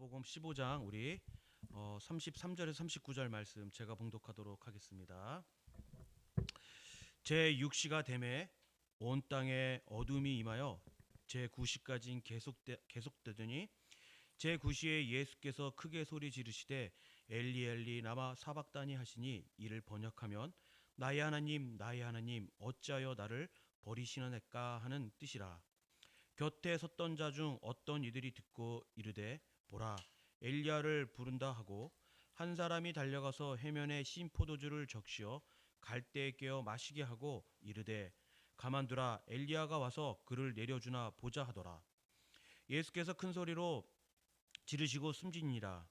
마가복음 15장 우리 33절에서 39절 말씀 제가 봉독하도록 하겠습니다. 제6시가 되매 온 땅에 어둠이 임하여 제9시까지 계속되더니 제9시에 예수께서 크게 소리 지르시되 엘리 엘리 라마 사박다니 하시니 이를 번역하면 나의 하나님 어찌하여 나를 버리시나이까 하는 뜻이라. 곁에 섰던 자 중 어떤 이들이 듣고 이르되 보라 엘리야를 부른다 하고 한 사람이 달려가서 해면에 신 포도주를 적시어 갈대에 깨어 마시게 하고 이르되 가만두라 엘리야가 와서 그를 내려주나 보자 하더라. 예수께서 큰 소리로 지르시고 숨지니라.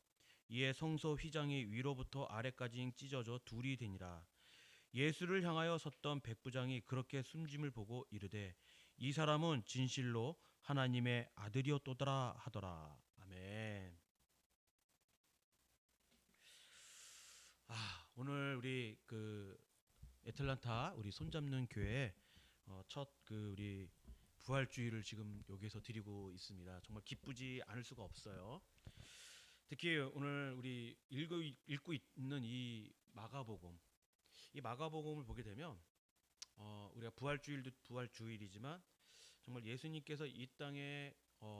이에 성소 휘장이 위로부터 아래까지 찢어져 둘이 되니라. 예수를 향하여 섰던 백부장이 그렇게 숨짐을 보고 이르되 이 사람은 진실로 하나님의 아들이었도다 하더라. 아멘. 오늘 우리 애틀란타 우리 손잡는 교회 첫 우리 부활주의를 지금 여기서 드리고 있습니다. 정말 기쁘지 않을 수가 없어요. 특히 오늘 우리 읽고 있는 이 마가복음을 보게 되면 우리가 부활주일도 부활주일이지만 정말 예수님께서 이 땅에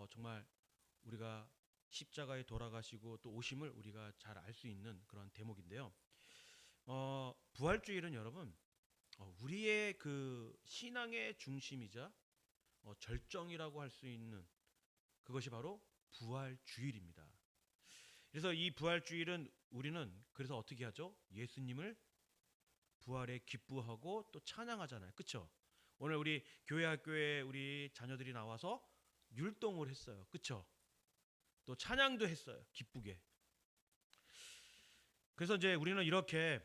정말 우리가 십자가에 돌아가시고 또 오심을 우리가 잘 알 수 있는 그런 대목인데요. 부활주일은 여러분 우리의 그 신앙의 중심이자 절정이라고 할 수 있는 그것이 바로 부활주일입니다. 그래서 이 부활주일은 우리는 그래서 어떻게 하죠? 예수님을 부활에 기쁘하고 또 찬양하잖아요. 그렇죠? 오늘 우리 교회 학교에 우리 자녀들이 나와서 율동을 했어요. 그렇죠? 또 찬양도 했어요. 기쁘게. 그래서 이제 우리는 이렇게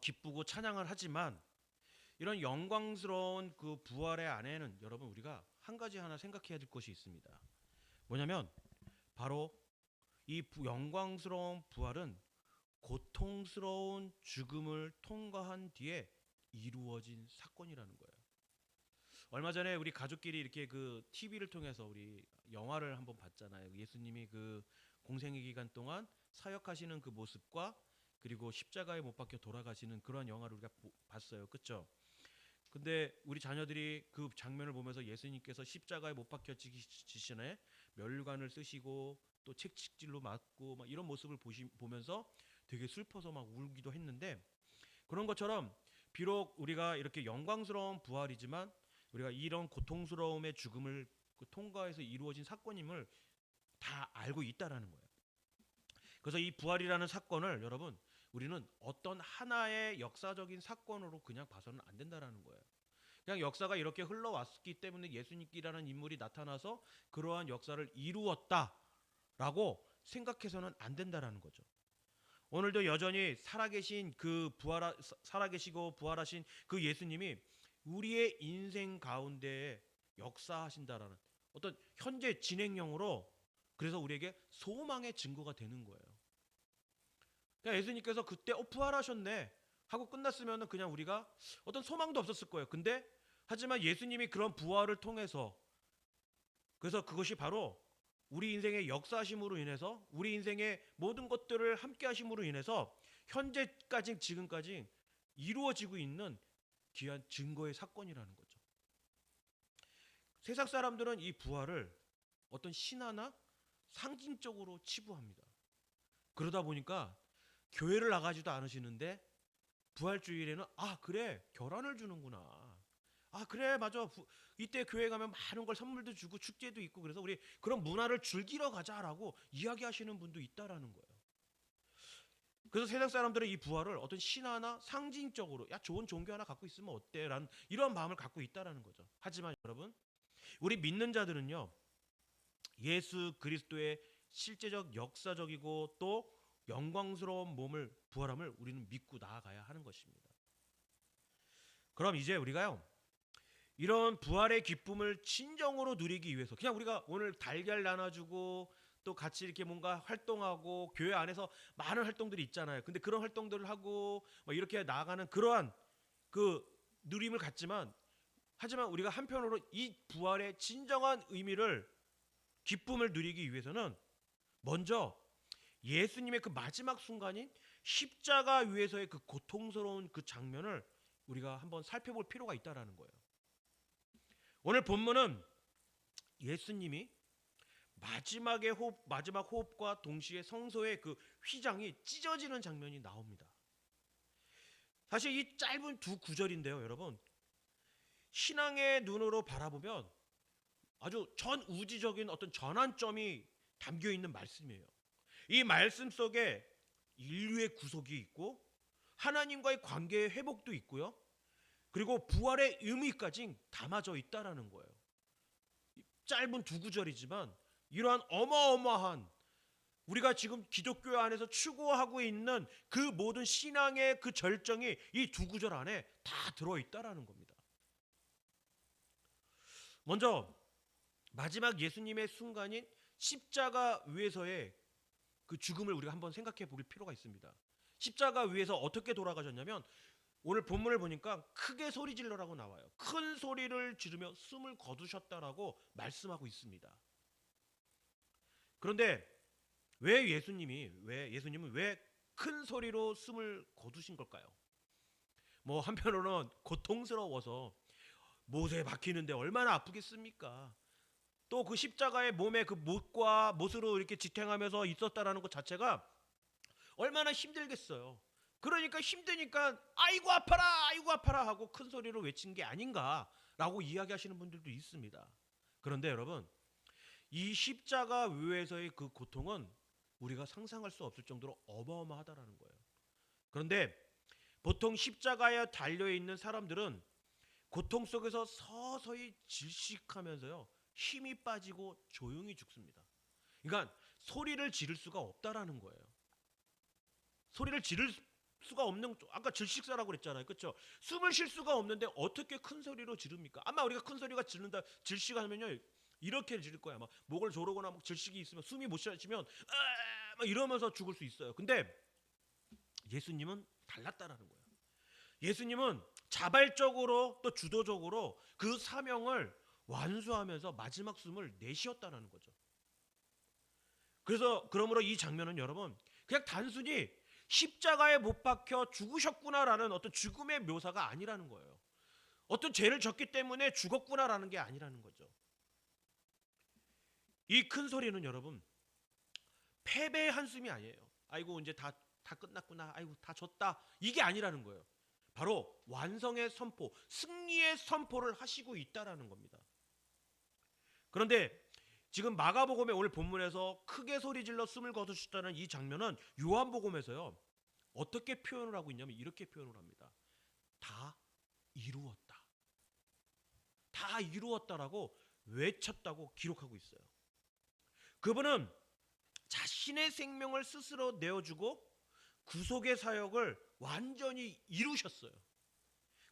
기쁘고 찬양을 하지만 이런 영광스러운 그 부활의 안에는 여러분 우리가 한 가지 하나 생각해야 될 것이 있습니다. 뭐냐면 바로 이 영광스러운 부활은 고통스러운 죽음을 통과한 뒤에 이루어진 사건이라는 거예요. 얼마 전에 우리 가족끼리 이렇게 그 TV를 통해서 우리 영화를 한번 봤잖아요. 예수님이 그 공생의 기간 동안 사역하시는 그 모습과 그리고 십자가에 못 박혀 돌아가시는 그런 영화를 우리가 봤어요. 그렇죠? 근데 우리 자녀들이 그 장면을 보면서 예수님께서 십자가에 못 박혀 지시네 멸관을 쓰시고 또 채찍질로 맞고 막 이런 모습을 보면서 되게 슬퍼서 막 울기도 했는데, 그런 것처럼 비록 우리가 이렇게 영광스러운 부활이지만 우리가 이런 고통스러움의 죽음을 통과해서 이루어진 사건임을 다 알고 있다라는 거예요. 그래서 이 부활이라는 사건을 여러분 우리는 어떤 하나의 역사적인 사건으로 그냥 봐서는 안 된다라는 거예요. 그냥 역사가 이렇게 흘러왔기 때문에 예수님이라는 인물이 나타나서 그러한 역사를 이루었다라고 생각해서는 안 된다라는 거죠. 오늘도 여전히 살아계시고 부활하신 그 예수님이 우리의 인생 가운데에 역사하신다라는 어떤 현재 진행형으로 그래서 우리에게 소망의 증거가 되는 거예요. 그냥 예수님께서 그때 부활하셨네 하고 끝났으면 그냥 우리가 어떤 소망도 없었을 거예요. 근데 하지만 예수님이 그런 부활을 통해서 그래서 그것이 바로 우리 인생의 역사하심으로 인해서 우리 인생의 모든 것들을 함께 하심으로 인해서 현재까지 지금까지 이루어지고 있는 귀한 증거의 사건이라는 거죠. 세상 사람들은 이 부활을 어떤 신화나 상징적으로 치부합니다. 그러다 보니까 교회를 나가지도 않으시는데 부활주일에는 그래 결혼을 주는구나. 그래 맞아. 이때 교회 가면 많은 걸 선물도 주고 축제도 있고 그래서 우리 그런 문화를 즐기러 가자라고 이야기하시는 분도 있다라는 거예요. 그래서 세상 사람들은 이 부활을 어떤 신화나 상징적으로 좋은 종교 하나 갖고 있으면 어때? 라는 이런 마음을 갖고 있다라는 거죠. 하지만 여러분 우리 믿는 자들은요 예수 그리스도의 실제적 역사적이고 또 영광스러운 부활함을 우리는 믿고 나아가야 하는 것입니다. 그럼 이제 우리가요 이런 부활의 기쁨을 진정으로 누리기 위해서 그냥 우리가 오늘 달걀 나눠주고 또 같이 이렇게 뭔가 활동하고 교회 안에서 많은 활동들이 있잖아요. 근데 그런 활동들을 하고 이렇게 나아가는 그러한 그 누림을 갖지만 하지만 우리가 한편으로 이 부활의 진정한 의미를 기쁨을 누리기 위해서는 먼저 예수님의 그 마지막 순간인 십자가 위에서의 그 고통스러운 그 장면을 우리가 한번 살펴볼 필요가 있다라는 거예요. 오늘 본문은 예수님이 마지막 호흡과 동시에 성소의 그 휘장이 찢어지는 장면이 나옵니다. 사실 이 짧은 두 구절인데요, 여러분. 신앙의 눈으로 바라보면 아주 전우주적인 어떤 전환점이 담겨 있는 말씀이에요. 이 말씀 속에 인류의 구속이 있고 하나님과의 관계의 회복도 있고요. 그리고 부활의 의미까지 담아져 있다라는 거예요. 짧은 두 구절이지만 이러한 어마어마한 우리가 지금 기독교 안에서 추구하고 있는 그 모든 신앙의 그 절정이 이 두 구절 안에 다 들어있다라는 겁니다. 먼저 마지막 예수님의 순간인 십자가 위에서의 그 죽음을 우리가 한번 생각해 볼 필요가 있습니다. 십자가 위에서 어떻게 돌아가셨냐면 오늘 본문을 보니까 크게 소리 질러라고 나와요. 큰 소리를 지르며 숨을 거두셨다라고 말씀하고 있습니다. 그런데 예수님은 왜 큰 소리로 숨을 거두신 걸까요? 뭐 한편으로는 고통스러워서 못에 박히는데 얼마나 아프겠습니까? 또 그 십자가의 몸에 그 못으로 이렇게 지탱하면서 있었다라는 것 자체가 얼마나 힘들겠어요. 그러니까 힘드니까 아이고 아파라 하고 큰 소리로 외친 게 아닌가라고 이야기하시는 분들도 있습니다. 그런데 여러분, 이 십자가 위에서의 그 고통은 우리가 상상할 수 없을 정도로 어마어마하다라는 거예요. 그런데 보통 십자가에 달려있는 사람들은 고통 속에서 서서히 질식하면서요, 힘이 빠지고 조용히 죽습니다. 그러니까 소리를 지를 수가 없다라는 거예요. 소리를 지를 수가 없는, 아까 질식사라고 그랬잖아요. 그렇죠? 숨을 쉴 수가 없는데 어떻게 큰 소리로 지릅니까? 아마 우리가 큰 소리가 지른다, 질식하면요 이렇게 지를 거야. 막 목을 조르거나 막 질식이 있으면 숨이 못 쉬어지면 막 이러면서 죽을 수 있어요. 근데 예수님은 달랐다라는 거예요. 예수님은 자발적으로 또 주도적으로 그 사명을 완수하면서 마지막 숨을 내쉬었다는 거죠. 그러므로 이 장면은 여러분 그냥 단순히 십자가에 못 박혀 죽으셨구나라는 어떤 죽음의 묘사가 아니라는 거예요. 어떤 죄를 졌기 때문에 죽었구나라는 게 아니라는 거죠. 이 큰 소리는 여러분 패배의 한숨이 아니에요. 아이고 이제 다 끝났구나. 아이고 다 졌다. 이게 아니라는 거예요. 바로 완성의 선포, 승리의 선포를 하시고 있다라는 겁니다. 그런데 지금 마가복음의 오늘 본문에서 크게 소리질러 숨을 거두셨다는 이 장면은 요한복음에서요 어떻게 표현을 하고 있냐면 이렇게 표현을 합니다. 다 이루었다. 다 이루었다라고 외쳤다고 기록하고 있어요. 그분은 자신의 생명을 스스로 내어주고 구속의 사역을 완전히 이루셨어요.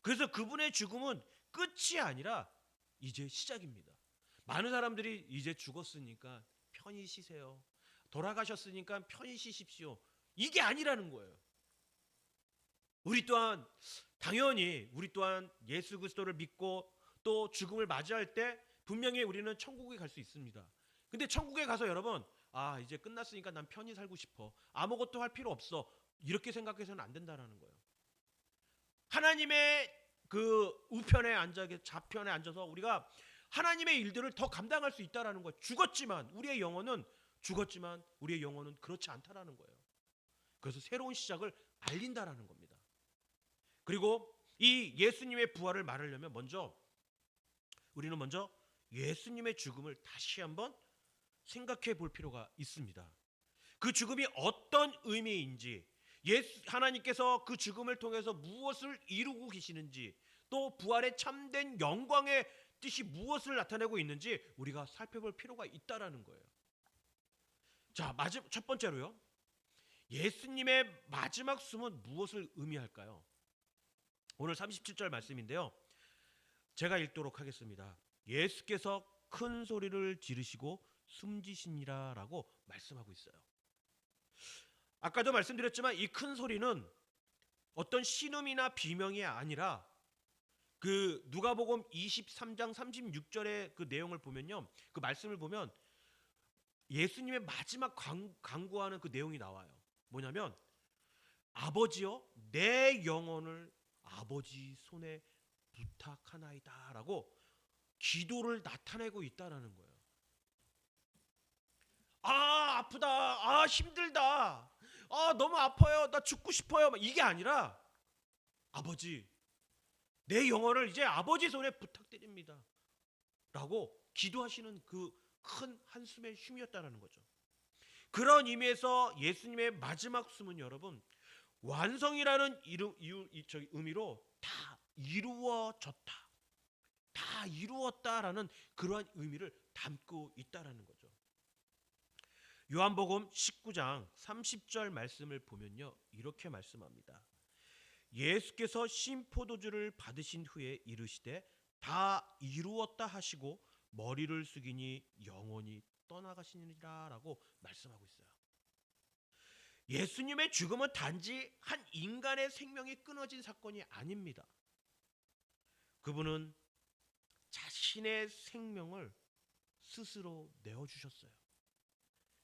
그래서 그분의 죽음은 끝이 아니라 이제 시작입니다. 많은 사람들이 이제 죽었으니까 편히 쉬세요. 돌아가셨으니까 편히 쉬십시오. 이게 아니라는 거예요. 당연히 우리 또한 예수 그리스도를 믿고 또 죽음을 맞이할 때 분명히 우리는 천국에 갈 수 있습니다. 근데 천국에 가서 여러분 이제 끝났으니까 난 편히 살고 싶어. 아무것도 할 필요 없어. 이렇게 생각해서는 안 된다는 거예요. 하나님의 그 우편에 좌편에 앉아서 우리가 하나님의 일들을 더 감당할 수 있다라는 거예요. 우리의 영혼은 그렇지 않다라는 거예요. 그래서 새로운 시작을 알린다라는 겁니다. 그리고 이 예수님의 부활을 말하려면 우리는 먼저 예수님의 죽음을 다시 한번 생각해 볼 필요가 있습니다. 그 죽음이 어떤 의미인지, 하나님께서 그 죽음을 통해서 무엇을 이루고 계시는지, 또 부활의 참된 영광의 뜻이 무엇을 나타내고 있는지 우리가 살펴볼 필요가 있다라는 거예요. 자, 첫 번째로요. 예수님의 마지막 숨은 무엇을 의미할까요? 오늘 37절 말씀인데요. 제가 읽도록 하겠습니다. 예수께서 큰 소리를 지르시고 숨지시니라라고 말씀하고 있어요. 아까도 말씀드렸지만 이 큰 소리는 어떤 신음이나 비명이 아니라 그 누가복음 23장 36절의 그 내용을 보면요. 그 말씀을 보면 예수님의 마지막 강구하는 그 내용이 나와요. 뭐냐면 아버지여 내 영혼을 아버지 손에 부탁하나이다라고 기도를 나타내고 있다라는 거예요. 아 아프다, 아 힘들다, 아 너무 아파요, 나 죽고 싶어요, 이게 아니라 아버지 내 영혼을 이제 아버지 손에 부탁드립니다 라고 기도하시는 그 큰 한숨의 쉼이었다라는 거죠. 그런 의미에서 예수님의 마지막 숨은 여러분 완성이라는 의미로 다 이루어졌다, 다 이루었다라는 그러한 의미를 담고 있다라는 거죠. 요한복음 19장 30절 말씀을 보면요, 이렇게 말씀합니다. 예수께서 신 포도주를 받으신 후에 이르시되 다 이루었다 하시고 머리를 숙이니 영원히 떠나가시니라 라고 말씀하고 있어요. 예수님의 죽음은 단지 한 인간의 생명이 끊어진 사건이 아닙니다. 그분은 자신의 생명을 스스로 내어주셨어요.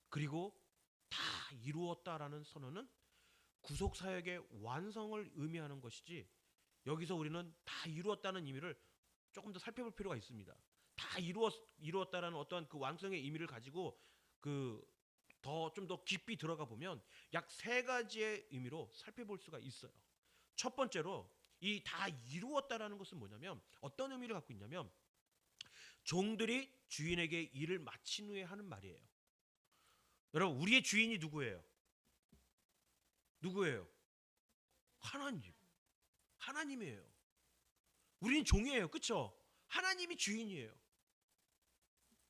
그리고 다 이루었다라는 선언은 구속사역의 완성을 의미하는 것이지, 여기서 우리는 다 이루었다는 의미를 조금 더 살펴볼 필요가 있습니다. 다 이루었다라는 어떤 그 완성의 의미를 가지고 좀 더 깊이 들어가 보면 약 세 가지의 의미로 살펴볼 수가 있어요. 첫 번째로 이 다 이루었다라는 것은 뭐냐면 어떤 의미를 갖고 있냐면 종들이 주인에게 일을 마친 후에 하는 말이에요. 여러분 우리의 주인이 누구예요? 누구예요? 하나님. 하나님이에요. 우리는 종이에요. 그렇죠? 하나님이 주인이에요.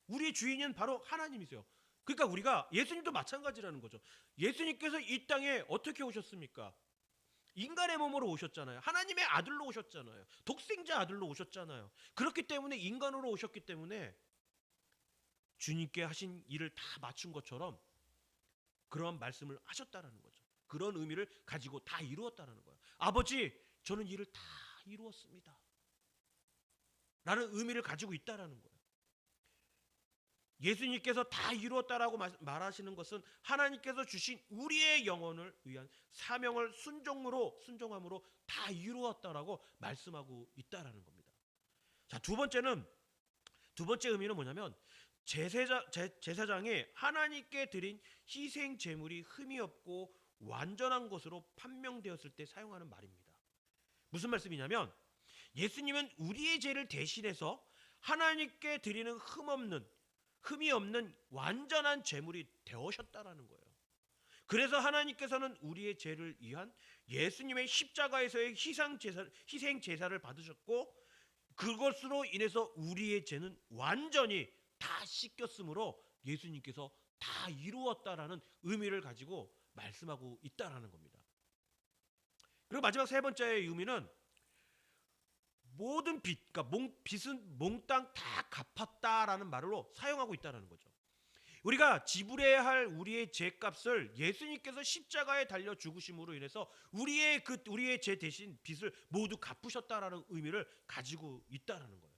우리의 주인은 바로 하나님이세요. 그러니까 우리가 예수님도 마찬가지라는 거죠. 예수님께서 이 땅에 어떻게 오셨습니까? 인간의 몸으로 오셨잖아요. 하나님의 아들로 오셨잖아요. 독생자 아들로 오셨잖아요. 그렇기 때문에 인간으로 오셨기 때문에 주님께 하신 일을 다 맞춘 것처럼 그런 말씀을 하셨다라는 거죠. 그런 의미를 가지고 다 이루었다라는 거예요. 아버지, 저는 일을 다 이루었습니다 라는 의미를 가지고 있다라는 거예요. 예수님께서 다 이루었다라고 말하시는 것은 하나님께서 주신 우리의 영혼을 위한 사명을 순종함으로 다 이루었다라고 말씀하고 있다라는 겁니다. 자, 두 번째 의미는 뭐냐면 제사장이 하나님께 드린 희생 제물이 흠이 없고 완전한 것으로 판명되었을 때 사용하는 말입니다. 무슨 말씀이냐면 예수님은 우리의 죄를 대신해서 하나님께 드리는 흠이 없는 완전한 제물이 되오셨다라는 거예요. 그래서 하나님께서는 우리의 죄를 위한 예수님의 십자가에서의 희생 제사를 받으셨고 그것으로 인해서 우리의 죄는 완전히 다 씻겼으므로 예수님께서 다 이루었다라는 의미를 가지고 말씀하고 있다라는 겁니다. 그리고 마지막 세 번째의 의미는 모든 빚은 몽땅 다 갚았다라는 말로 사용하고 있다는 거죠. 우리가 지불해야 할 우리의 죄값을 예수님께서 십자가에 달려 죽으심으로 인해서 우리의 죄 대신 빚을 모두 갚으셨다라는 의미를 가지고 있다라는 거예요.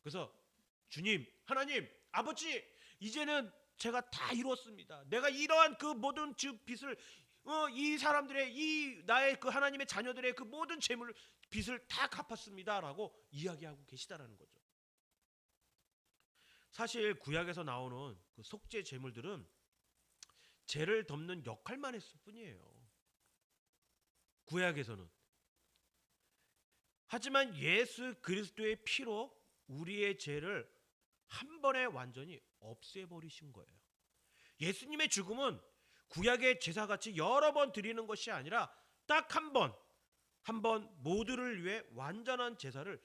그래서 주님, 하나님, 아버지, 이제는 제가 다 이루었습니다. 내가 이러한 그 모든 빚을 이 사람들의 나의 그 하나님의 자녀들의 그 모든 빚을 다 갚았습니다라고 이야기하고 계시다라는 거죠. 사실 구약에서 나오는 그 속죄 제물들은 죄를 덮는 역할만 했을 뿐이에요. 구약에서는. 하지만 예수 그리스도의 피로 우리의 죄를 한 번에 완전히 없애버리신 거예요. 예수님의 죽음은 구약의 제사같이 여러 번 드리는 것이 아니라 딱 한 번 모두를 위해 완전한 제사를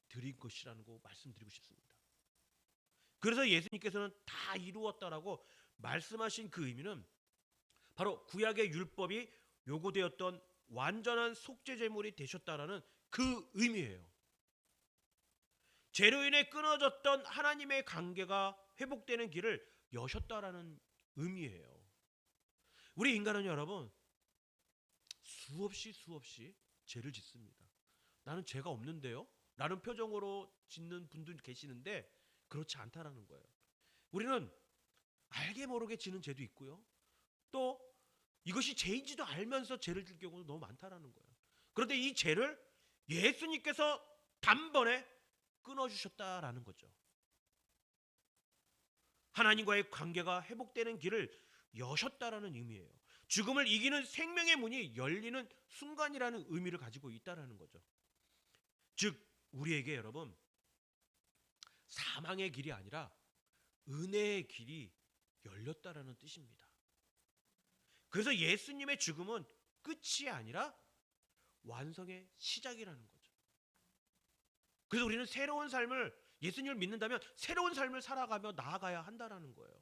드린 것이라는 거 말씀드리고 싶습니다. 그래서 예수님께서는 다 이루었다라고 말씀하신 그 의미는 바로 구약의 율법이 요구되었던 완전한 속죄 제물이 되셨다라는 그 의미예요. 죄로 인해 끊어졌던 하나님의 관계가 회복되는 길을 여셨다라는 의미예요. 우리 인간은 여러분 수없이 죄를 짓습니다. 나는 죄가 없는데요? 라는 표정으로 짓는 분들 계시는데 그렇지 않다라는 거예요. 우리는 알게 모르게 지는 죄도 있고요. 또 이것이 죄인지도 알면서 죄를 질 경우도 너무 많다라는 거예요. 그런데 이 죄를 예수님께서 단번에 끊어주셨다라는 거죠. 하나님과의 관계가 회복되는 길을 여셨다라는 의미예요. 죽음을 이기는 생명의 문이 열리는 순간이라는 의미를 가지고 있다라는 거죠. 즉 우리에게 여러분 사망의 길이 아니라 은혜의 길이 열렸다라는 뜻입니다. 그래서 예수님의 죽음은 끝이 아니라 완성의 시작이라는 거죠. 그래서 우리는 새로운 삶을 예수님을 믿는다면 새로운 삶을 살아가며 나아가야 한다라는 거예요.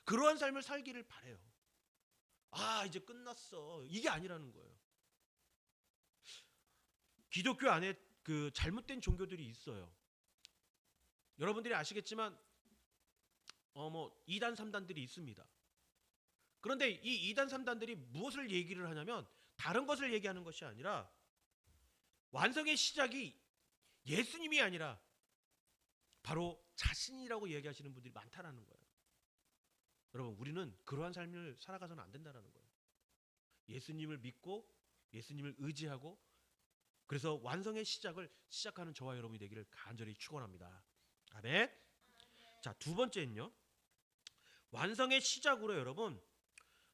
그러한 삶을 살기를 바래요. 아 이제 끝났어 이게 아니라는 거예요. 기독교 안에 그 잘못된 종교들이 있어요. 여러분들이 아시겠지만 뭐 2단 3단들이 있습니다. 그런데 이 2단 3단들이 무엇을 얘기를 하냐면 다른 것을 얘기하는 것이 아니라 완성의 시작이 예수님이 아니라 바로 자신이라고 얘기하시는 분들이 많다라는 거예요. 여러분 우리는 그러한 삶을 살아가서는 안 된다는 거예요. 예수님을 믿고 예수님을 의지하고 그래서 완성의 시작을 시작하는 저와 여러분이 되기를 간절히 축원합니다. 아멘. 자, 두 번째는요. 완성의 시작으로 여러분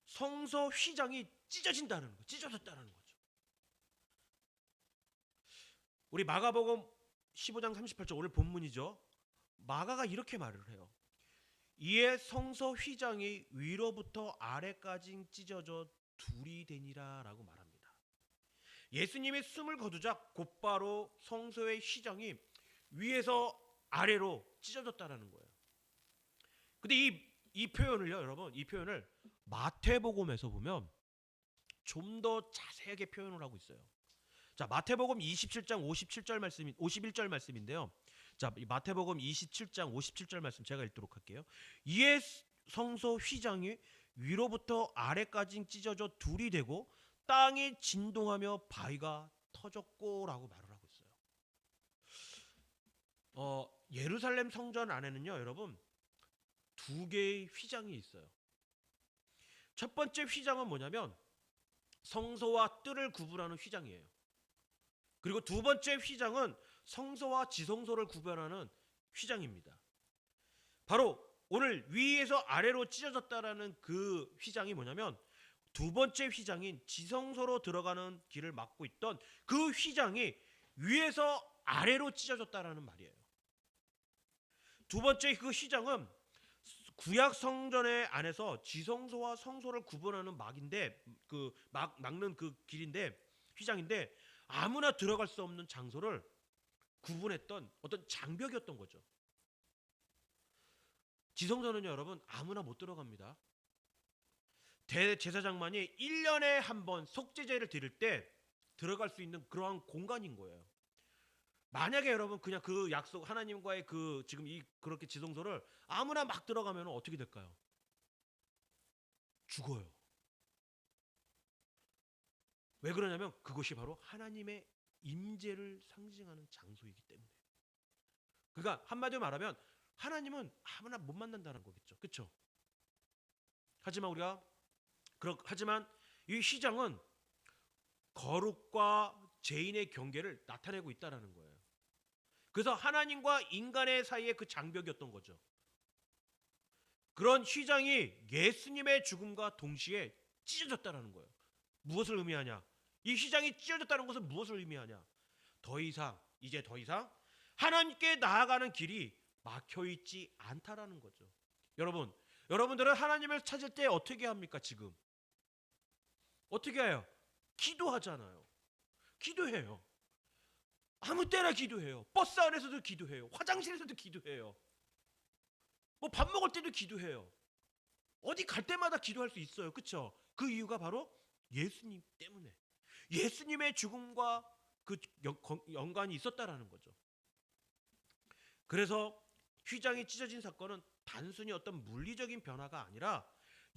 성소 휘장이 찢어진다는 거, 찢어졌다는 거죠. 우리 마가복음 15장 38절 오늘 본문이죠. 마가가 이렇게 말을 해요. 이에 성소 휘장이 위로부터 아래까지 찢어져 둘이 되니라 라고 말합니다. 예수님이 숨을 거두자 곧바로 성소의 휘장이 위에서 아래로 찢어졌다라는 거예요. 근데 이 표현을요, 여러분, 이 표현을 마태복음에서 보면 좀 더 자세하게 표현을 하고 있어요. 자, 마태복음 27장 51절 말씀인데요. 자, 마태복음 27장 57절 말씀 제가 읽도록 할게요. 이에 성소 휘장이 위로부터 아래까지 찢어져 둘이 되고 땅이 진동하며 바위가 터졌고라고 말을 하고 있어요. 예루살렘 성전 안에는요, 여러분 두 개의 휘장이 있어요. 첫 번째 휘장은 뭐냐면 성소와 뜰을 구분하는 휘장이에요. 그리고 두 번째 휘장은 성소와 지성소를 구별하는 휘장입니다. 바로 오늘 위에서 아래로 찢어졌다라는 그 휘장이 뭐냐면 두 번째 휘장인 지성소로 들어가는 길을 막고 있던 그 휘장이 위에서 아래로 찢어졌다라는 말이에요. 두 번째 그 휘장은 구약 성전의 안에서 지성소와 성소를 구분하는 막인데 그 막는 그 길인데 휘장인데 아무나 들어갈 수 없는 장소를 구분했던 어떤 장벽이었던 거죠. 지성소는요, 여러분 아무나 못 들어갑니다. 대제사장만이 1년에 한 번 속죄제를 드릴 때 들어갈 수 있는 그러한 공간인 거예요. 만약에 여러분 그냥 그 약속 하나님과의 그 지금 이 그렇게 지성소를 아무나 막 들어가면 어떻게 될까요? 죽어요. 왜 그러냐면 그것이 바로 하나님의 임재를 상징하는 장소이기 때문에. 그러니까 한마디로 말하면 하나님은 아무나 못 만난다는 거겠죠. 그렇죠? 하지만 이 휘장은 거룩과 죄인의 경계를 나타내고 있다는 거예요. 그래서 하나님과 인간의 사이에 그 장벽이었던 거죠. 그런 휘장이 예수님의 죽음과 동시에 찢어졌다는 거예요. 무엇을 의미하냐? 이 휘장이 찢어졌다는 것은 무엇을 의미하냐? 이제 더 이상 하나님께 나아가는 길이 막혀있지 않다라는 거죠. 여러분들은 하나님을 찾을 때 어떻게 합니까? 지금 어떻게 해요? 기도하잖아요. 기도해요. 아무 때나 기도해요. 버스 안에서도 기도해요. 화장실에서도 기도해요. 뭐 밥 먹을 때도 기도해요. 어디 갈 때마다 기도할 수 있어요. 그렇죠? 그 이유가 바로 예수님 때문에. 예수님의 죽음과 그 연관이 있었다라는 거죠. 그래서 휘장이 찢어진 사건은 단순히 어떤 물리적인 변화가 아니라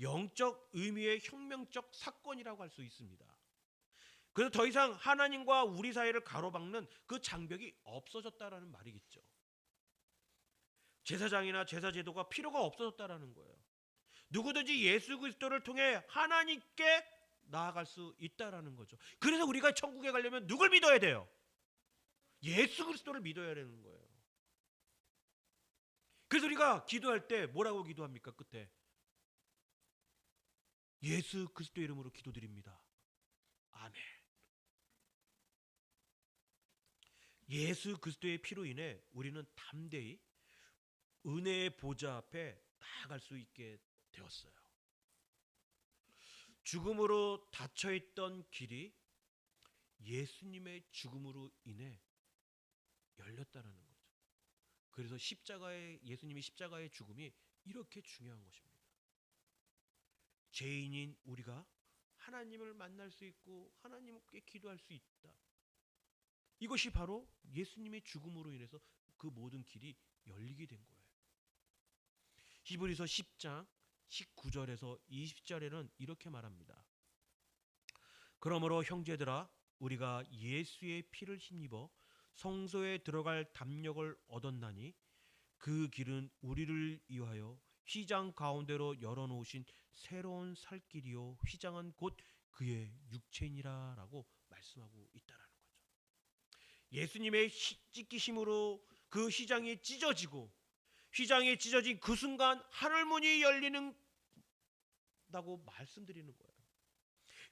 영적 의미의 혁명적 사건이라고 할 수 있습니다. 그래서 더 이상 하나님과 우리 사이를 가로막는 그 장벽이 없어졌다라는 말이겠죠. 제사장이나 제사 제도가 필요가 없어졌다라는 거예요. 누구든지 예수 그리스도를 통해 하나님께 나아갈 수 있다라는 거죠. 그래서 우리가 천국에 가려면 누굴 믿어야 돼요? 예수 그리스도를 믿어야 되는 거예요. 그래서 우리가 기도할 때 뭐라고 기도합니까? 끝에 예수 그리스도 이름으로 기도드립니다. 아멘. 예수 그리스도의 피로 인해 우리는 담대히 은혜의 보좌 앞에 나아갈 수 있게 되었어요. 죽음으로 닫혀있던 길이 예수님의 죽음으로 인해 열렸다는 거죠. 그래서 예수님이 십자가의 죽음이 이렇게 중요한 것입니다. 죄인인 우리가 하나님을 만날 수 있고 하나님께 기도할 수 있다. 이것이 바로 예수님의 죽음으로 인해서 그 모든 길이 열리게 된 거예요. 히브리서 10장 19절에서 20절에는 이렇게 말합니다. 그러므로 형제들아 우리가 예수의 피를 힘입어 성소에 들어갈 담력을 얻었나니 그 길은 우리를 위하여 휘장 가운데로 열어놓으신 새로운 살 길이요 휘장은 곧 그의 육체니라 라고 말씀하고 있다라는 거죠. 예수님의 찢기심으로 그 휘장이 찢어지고 휘장이 찢어진 그 순간 하늘문이 열리는다고 말씀드리는 거예요.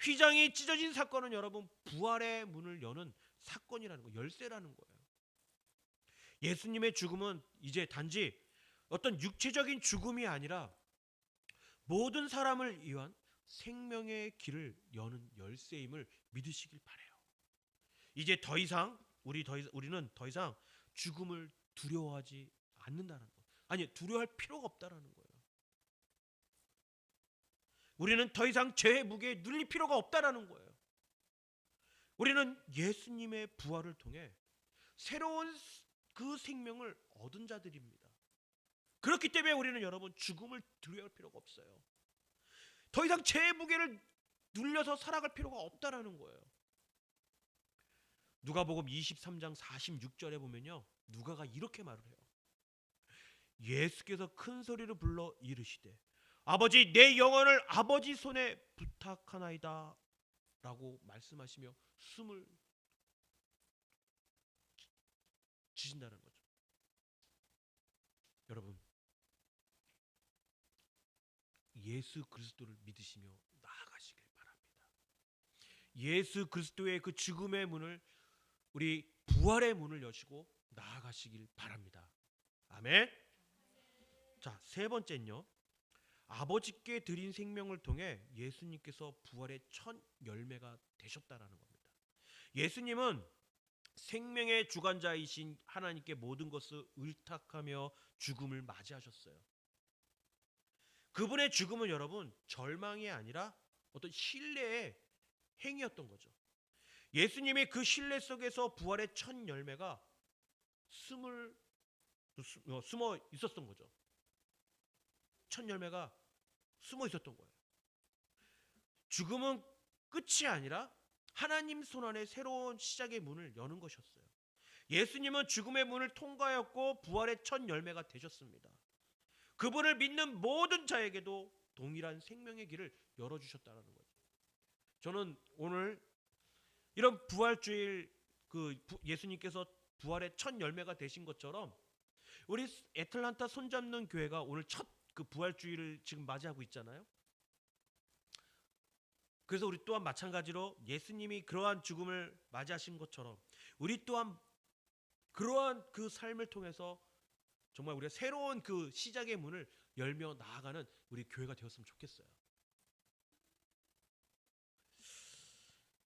휘장이 찢어진 사건은 여러분 부활의 문을 여는 사건이라는 거, 열쇠라는 거예요. 예수님의 죽음은 이제 단지 어떤 육체적인 죽음이 아니라 모든 사람을 위한 생명의 길을 여는 열쇠임을 믿으시길 바라요. 이제 더 이상 우리는 더 이상 죽음을 두려워하지 않는다는 거. 아니, 두려워할 필요가 없다라는 거예요. 우리는 더 이상 죄의 무게에 눌릴 필요가 없다라는 거예요. 우리는 예수님의 부활을 통해 새로운 그 생명을 얻은 자들입니다. 그렇기 때문에 우리는 여러분 죽음을 두려워할 필요가 없어요. 더 이상 죄의 무게를 눌려서 살아갈 필요가 없다라는 거예요. 누가복음 23장 46절에 보면요, 누가가 이렇게 말을 해요. 예수께서 큰 소리로 불러 이르시되 아버지 내 영혼을 아버지 손에 부탁하나이다 라고 말씀하시며 숨을 지신다는 거죠. 여러분, 예수 그리스도를 믿으시며 나아가시길 바랍니다. 예수 그리스도의 그 죽음의 문을, 우리 부활의 문을 여시고 나아가시길 바랍니다. 아멘. 자, 세 번째는요, 아버지께 드린 생명을 통해 예수님께서 부활의 첫 열매가 되셨다라는 겁니다. 예수님은 생명의 주관자이신 하나님께 모든 것을 의탁하며 죽음을 맞이하셨어요. 그분의 죽음은 여러분 절망이 아니라 어떤 신뢰의 행위였던 거죠. 예수님이 그 신뢰 속에서 부활의 첫 열매가 숨어 있었던 거죠. 첫 열매가 숨어 있었던 거예요. 죽음은 끝이 아니라 하나님 손안에 새로운 시작의 문을 여는 것이었어요. 예수님은 죽음의 문을 통과하였고 부활의 첫 열매가 되셨습니다. 그분을 믿는 모든 자에게도 동일한 생명의 길을 열어주셨다는 거죠. 저는 오늘 이런 부활주일, 예수님께서 부활의 첫 열매가 되신 것처럼 우리 애틀란타 손잡는 교회가 오늘 첫 그 부활주일을 지금 맞이하고 있잖아요. 그래서 우리 또한 마찬가지로 예수님이 그러한 죽음을 맞이하신 것처럼 우리 또한 그러한 그 삶을 통해서 정말 우리가 새로운 그 시작의 문을 열며 나아가는 우리 교회가 되었으면 좋겠어요.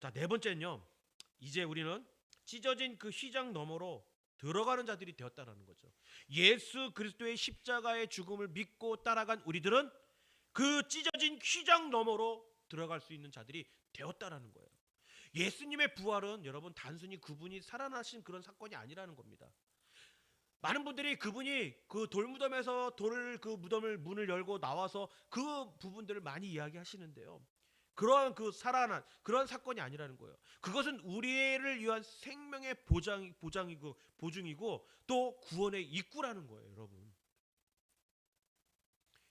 자, 네 번째는요, 이제 우리는 찢어진 그 휘장 너머로 들어가는 자들이 되었다라는 거죠. 예수 그리스도의 십자가의 죽음을 믿고 따라간 우리들은 그 찢어진 휘장 너머로 들어갈 수 있는 자들이 되었다라는 거예요. 예수님의 부활은 여러분 단순히 그분이 살아나신 그런 사건이 아니라는 겁니다. 많은 분들이 그분이 그 돌무덤에서 그 무덤을 문을 열고 나와서 그 부분들을 많이 이야기하시는데요. 그러한 그 살아난 그런 사건이 아니라는 거예요. 그것은 우리를 위한 생명의 보증이고 또 구원의 입구라는 거예요, 여러분.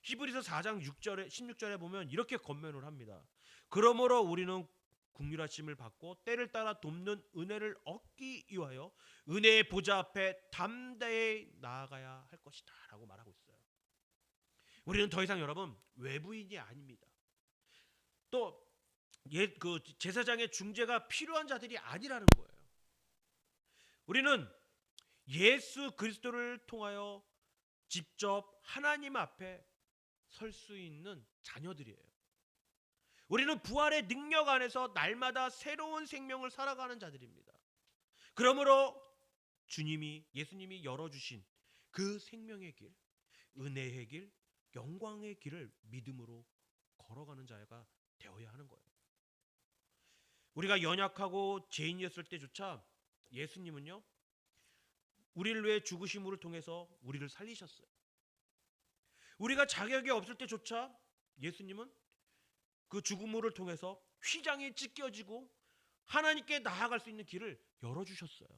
히브리서 4장 6절에 16절에 보면 이렇게 권면을 합니다. 그러므로 우리는 긍휼하심을 받고 때를 따라 돕는 은혜를 얻기 위하여 은혜의 보좌 앞에 담대히 나아가야 할 것이다 라고 말하고 있어요. 우리는 더 이상 여러분 외부인이 아닙니다. 또 그 제사장의 중재가 필요한 자들이 아니라는 거예요. 우리는 예수 그리스도를 통하여 직접 하나님 앞에 설 수 있는 자녀들이에요. 우리는 부활의 능력 안에서 날마다 새로운 생명을 살아가는 자들입니다. 그러므로 예수님이 열어주신 그 생명의 길, 은혜의 길, 영광의 길을 믿음으로 걸어가는 자가 되어야 하는 거예요. 우리가 연약하고 죄인이었을 때조차 예수님은요, 우리를 위해 죽으심을 통해서 우리를 살리셨어요. 우리가 자격이 없을 때조차 예수님은 그 죽음을 통해서 휘장이 찢겨지고 하나님께 나아갈 수 있는 길을 열어주셨어요.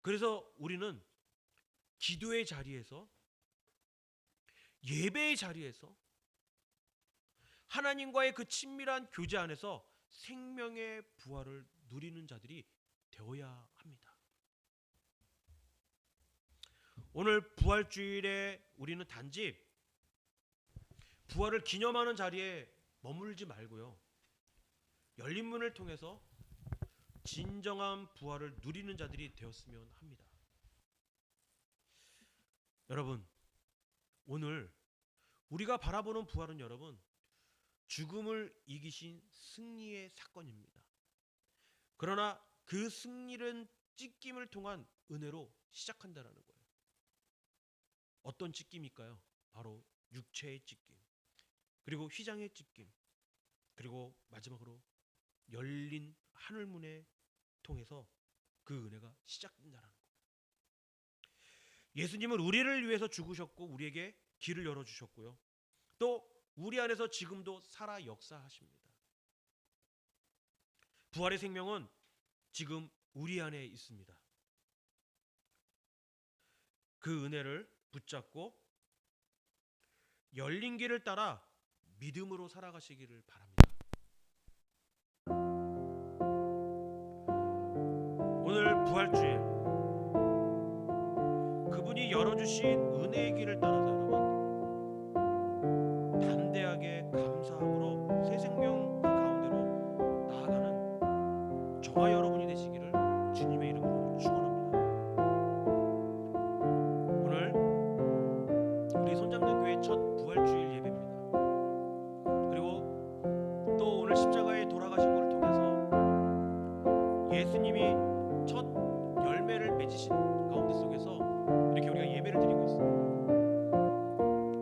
그래서 우리는 기도의 자리에서, 예배의 자리에서, 하나님과의 그 친밀한 교제 안에서 생명의 부활을 누리는 자들이 되어야 합니다. 오늘 부활주일에 우리는 단지 부활을 기념하는 자리에 머물지 말고요, 열린 문을 통해서 진정한 부활을 누리는 자들이 되었으면 합니다. 여러분, 오늘 우리가 바라보는 부활은 여러분 죽음을 이기신 승리의 사건입니다. 그러나 그 승리는 찢김을 통한 은혜로 시작한다는 거예요. 어떤 찢김일까요? 바로 육체의 찢김, 그리고 휘장의 찢김, 그리고 마지막으로 열린 하늘문에 통해서 그 은혜가 시작된다는 거예요. 예수님은 우리를 위해서 죽으셨고 우리에게 길을 열어주셨고요, 또 우리 안에서 지금도 살아 역사하십니다. 부활의 생명은 지금 우리 안에 있습니다. 그 은혜를 붙잡고 열린 길을 따라 믿음으로 살아가시기를 바랍니다. 오늘 부활주일 그분이 열어주신 은혜의 길을 따라서 여러분 담대하게 감사함으로 새 생명 그 가운데로 나아가는 저와 여러분이 되시기를 주님의 이름으로 축원합니다. 오늘 우리 손잡는 교회 첫 부활주일 예배입니다. 그리고 또 오늘 십자가에 돌아가신 것을 통해서 예수님이 첫 열매를 맺으신 가운데 속에서 이렇게 우리가 예배를 드리고 있습니다.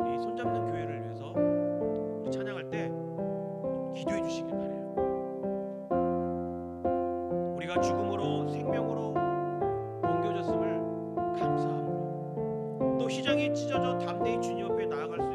이 손잡는 교회를 위해서 우리 찬양할 때 기도해 주시길 바라요. 우리가 죽음으로 생명으로 옮겨졌음을 감사함으로, 또 휘장이 찢어져 담대히 주님 앞에 나아갈 수